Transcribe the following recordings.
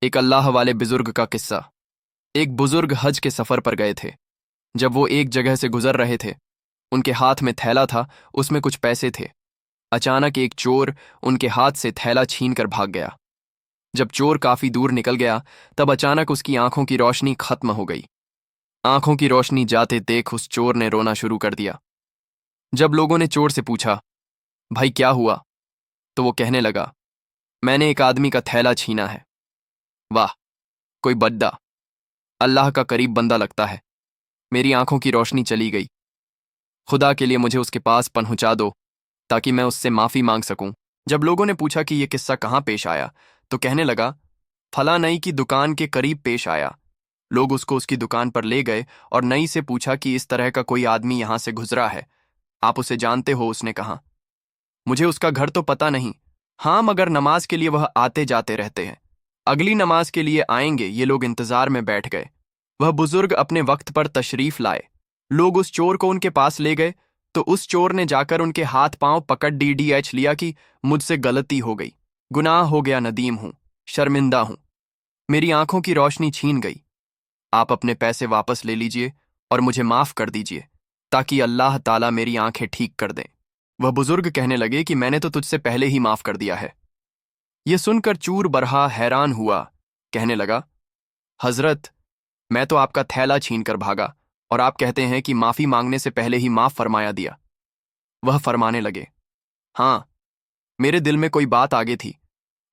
ایک اللہ والے بزرگ کا قصہ۔ ایک بزرگ حج کے سفر پر گئے تھے۔ جب وہ ایک جگہ سے گزر رہے تھے، ان کے ہاتھ میں تھیلا تھا، اس میں کچھ پیسے تھے۔ اچانک ایک چور ان کے ہاتھ سے تھیلا چھین کر بھاگ گیا۔ جب چور کافی دور نکل گیا، تب اچانک اس کی آنکھوں کی روشنی ختم ہو گئی۔ آنکھوں کی روشنی جاتے دیکھ اس چور نے رونا شروع کر دیا۔ جب لوگوں نے چور سے پوچھا، بھائی کیا ہوا؟ تو وہ کہنے لگا، میں نے ایک آدمی کا تھیلا چھینا ہے۔ واہ، کوئی بڑا اللہ کا قریب بندہ لگتا ہے۔ میری آنکھوں کی روشنی چلی گئی۔ خدا کے لیے مجھے اس کے پاس پہنچا دو تاکہ میں اس سے معافی مانگ سکوں۔ جب لوگوں نے پوچھا کہ یہ قصہ کہاں پیش آیا، تو کہنے لگا، فلاں نئی کی دکان کے قریب پیش آیا۔ لوگ اس کو اس کی دکان پر لے گئے اور نئی سے پوچھا کہ اس طرح کا کوئی آدمی یہاں سے گزرا ہے، آپ اسے جانتے ہو؟ اس نے کہا، مجھے اس کا گھر تو پتہ نہیں، ہاں مگر نماز کے لیے وہ آتے جاتے رہتے ہیں۔ اگلی نماز کے لیے آئیں گے۔ یہ لوگ انتظار میں بیٹھ گئے۔ وہ بزرگ اپنے وقت پر تشریف لائے۔ لوگ اس چور کو ان کے پاس لے گئے تو اس چور نے جا کر ان کے ہاتھ پاؤں پکڑ ڈیچ لیا کہ مجھ سے غلطی ہو گئی، گناہ ہو گیا، ندیم ہوں، شرمندہ ہوں، میری آنکھوں کی روشنی چھین گئی۔ آپ اپنے پیسے واپس لے لیجئے اور مجھے معاف کر دیجئے تاکہ اللہ تعالیٰ میری آنکھیں ٹھیک کر دیں۔ وہ بزرگ کہنے لگے کہ میں نے تو تجھ سے پہلے ہی معاف کر دیا ہے۔ یہ سن کر چور برہا حیران ہوا، کہنے لگا، حضرت، میں تو آپ کا تھیلا چھین کر بھاگا اور آپ کہتے ہیں کہ معافی مانگنے سے پہلے ہی معاف فرمایا دیا۔ وہ فرمانے لگے، ہاں، میرے دل میں کوئی بات آگے تھی۔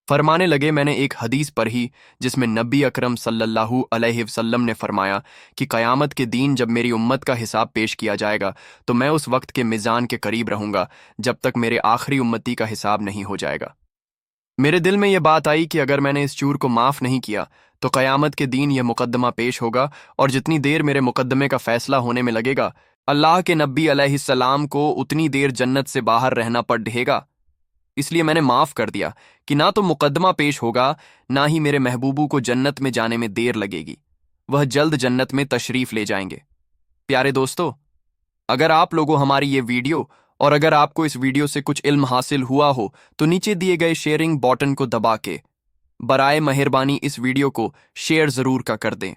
فرمانے لگے، میں نے ایک حدیث پڑھی جس میں نبی اکرم صلی اللہ علیہ وسلم نے فرمایا کہ قیامت کے دن جب میری امت کا حساب پیش کیا جائے گا تو میں اس وقت کے میزان کے قریب رہوں گا جب تک میرے آخری امتی کا حساب نہیں ہو جائے گا۔ میرے دل میں یہ بات آئی کہ اگر میں نے اس چور کو معاف نہیں کیا تو قیامت کے دن یہ مقدمہ پیش ہوگا اور جتنی دیر میرے مقدمے کا فیصلہ ہونے میں لگے گا، اللہ کے نبی علیہ السلام کو اتنی دیر جنت سے باہر رہنا پڑ رہے گا۔ اس لیے میں نے معاف کر دیا کہ نہ تو مقدمہ پیش ہوگا، نہ ہی میرے محبوبوں کو جنت میں جانے میں دیر لگے گی، وہ جلد جنت میں تشریف لے جائیں گے۔ پیارے دوستو، اگر آپ لوگوں ہماری یہ ویڈیو اور اگر آپ کو اس ویڈیو سے کچھ علم حاصل ہوا ہو تو نیچے دیے گئے شیئرنگ بٹن کو دبا کے برائے مہربانی اس ویڈیو کو شیئر ضرور کر دیں۔